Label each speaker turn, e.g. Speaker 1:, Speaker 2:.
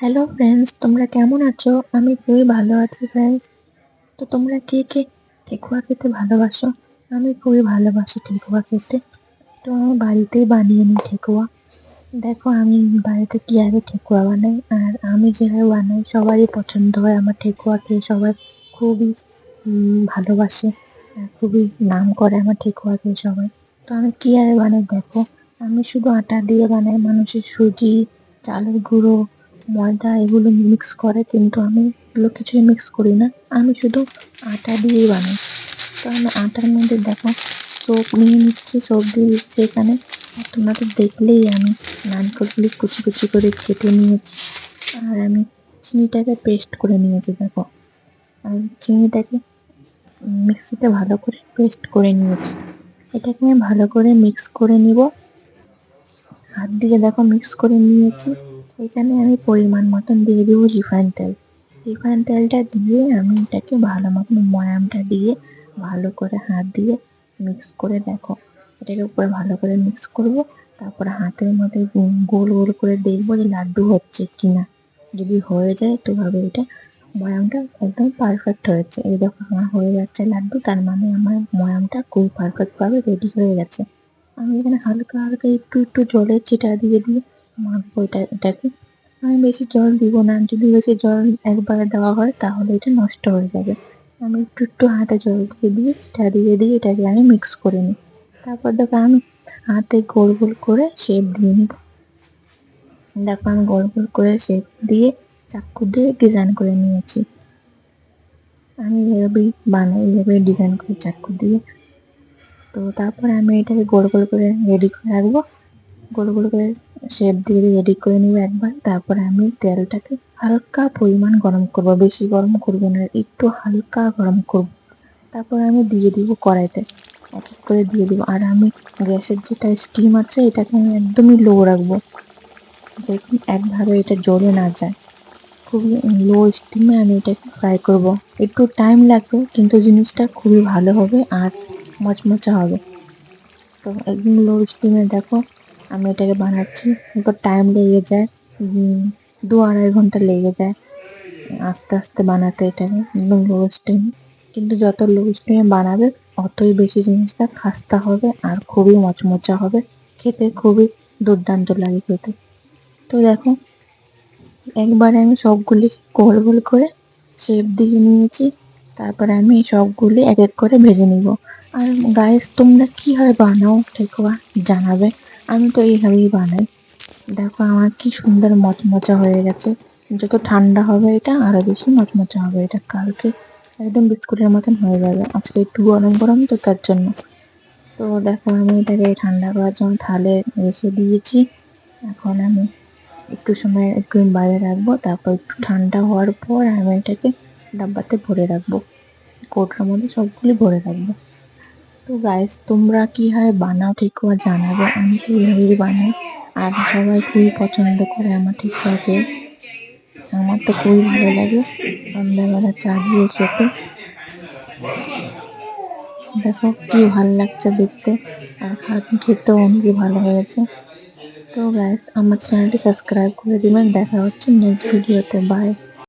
Speaker 1: Hello friends, তোমরা কেমন আছো? আমি খুবই ভালো আছি ফ্রেন্ডস। তো তোমরা কে কে ঠেকুয়া খেতে ভালোবাসো? আমি খুবই ভালোবাসি ঠেকুয়া খেতে। তো আমি বাড়িতেই বানিয়ে নিই ঠেকুয়া। দেখো আমি বাড়িতে কিভাবে ঠেকুয়া বানাই, আর আমি যেভাবে বানাই সবারই পছন্দ হয়। আমার ঠেকুয়া খেয়ে সবাই খুবই ভালোবাসে, আর খুবই নাম করে আমার ঠেকুয়া খেয়ে সবাই। তো আমি কিভাবে বানাই দেখো। আমি শুধু আটা দিয়ে বানাই, মানুষের সুজি, চালের গুঁড়ো, ময়দা এগুলো মিক্স করে, কিন্তু আমি এগুলো কিছুই মিক্স করি না। আমি শুধু আটা দিয়েই বানাই। তো আমি আটার মধ্যে দেখো সোপ নিয়ে নিচ্ছি, সোপ দিয়ে দিচ্ছি এখানে। আর তোমরা তো দেখলেই আমি নারকেলগুলি কুচি কুচি করে কেটে নিয়েছি। আর আমি চিনিটাকে পেস্ট করে নিয়েছি দেখো। আর চিনিটাকে মিক্সিতে ভালো করে পেস্ট করে নিয়েছি। এটাকে আমি ভালো করে মিক্স করে নিব। হাত দিয়ে দেখো মিক্স করে নিয়েছি। এখানে আমি পরিমাণ মতন দিয়ে দেবো রিফাইন তেল। রিফাইন তেলটা দিয়ে আমি এটাকে ভালো মতন ময়ামটা দিয়ে ভালো করে হাত দিয়ে মিক্স করে দেখো। এটাকে উপরে ভালো করে মিক্স করব। তারপরে হাতের মধ্যে গোল গোল করে দেখবো যে লাড্ডু হচ্ছে কিনা। যদি হয়ে যায় তো ভাবে এটা ময়ামটা একদম পারফেক্ট হয়েছে। এই দেখো আমার হয়ে যাচ্ছে লাড্ডু, তার মানে আমার ময়ামটা খুব পারফেক্ট ভাবে রেডি হয়ে গেছে। আমি এখানে হালকা হালকা একটু একটু জলের ছিটা দিয়ে দিয়ে মাখবো এটাকে। আমি বেশি জল দিব না, যদি বেশি জল একবারে দেওয়া হয় তাহলে এটা নষ্ট হয়ে যাবে। আমি একটু একটু হাতে জল দিয়ে দিয়ে ছিটা দিয়ে দিয়ে এটাকে আমি মিক্স করে নিই। তারপর দেখো আমি হাতে গোল গোল করে শেপ দিয়ে নিব। দেখো আমি গোল গোল করে শেপ দিয়ে চাকু দিয়ে ডিজাইন করে নিয়েছি। আমি এভাবেই বানাই, এভাবে ডিজাইন করি চাকু দিয়ে। তো তারপরে আমি এটাকে গোল গোল করে রেডি করে রাখবো। গোল গোল করে শেপ দিয়ে রেডি করে নিব একবার। তারপরে আমি তেলটাকে হালকা পরিমাণ গরম করব, বেশি গরম করব না, একটু হালকা গরম করব। তারপরে আমি দিয়ে দিব কড়াইতে, এক এক করে দিয়ে দিব। আর আমি গ্যাসের যেটা স্টিম আছে এটাকে আমি একদমই লো রাখবো, যে একভাবে এটা জ্বলে না যায়। খুবই লো স্টিমে আমি এটাকে ফ্রাই করব। একটু টাইম লাগবে, কিন্তু জিনিসটা খুবই ভালো হবে আর মচমচা হবে। তো একদম লো স্টিমে দেখো আমি এটাকে বানাচ্ছি। এরপর টাইম লেগে যায়, 2-2.5 ঘন্টা লেগে যায় আস্তে আস্তে বানাতে এটাকে একদম লো স্টিম। কিন্তু যত লো স্টিমে বানাবে অতই বেশি জিনিসটা খাস্তা হবে আর খুবই মচমচা হবে, খেতে খুবই দুর্দান্ত লাগে খেতে। তো দেখো একবারে আমি সবগুলি গোল গোল করে শেপ দিয়ে নিয়েছি। তারপরে আমি সবগুলি এক এক করে ভেজে নিব। আর গাইস তোমরা কিভাবে বানাও ঠেকুয়া জানাবে। আমি তো এইভাবেই বানাই। দেখো আমার কি সুন্দর মচমচা হয়ে গেছে। যত ঠান্ডা হবে এটা আরো বেশি মচমচা হবে। এটা কালকে একদম বিস্কুটের মতন হয়ে যাবে, আজকে একটু গরম গরম তো তার জন্য। তো দেখো আমি এটাকে ঠান্ডা করার জন্য থালে রেখে দিয়েছি। এখন আমি একটু সময় একটু বাইরে রাখবো, তারপর একটু ঠান্ডা হওয়ার পর আমি এটাকে ডাব্বাতে ভরে রাখবো, কৌটোর মধ্যে সবগুলি ভরে রাখবো। তো গাইস তোমরা কিভাবে বানাও ঠেকুয়া জানাবে। আমি তো এইভাবেই বানাই, আর সবাই খুবই পছন্দ করে আমার ঠেকুয়াকে। আমার তো খুবই ভালো লাগে সন্ধ্যাবেলা চা দিয়ে খেতে। দেখো কি ভালো লাগছে দেখতে, আর খেতেও অনেকই ভালো হয়েছে। তো গাইস আমার চ্যানেলটি সাবস্ক্রাইব করে দিবেন। দেখা হচ্ছে নেক্সট ভিডিওতে। বাই।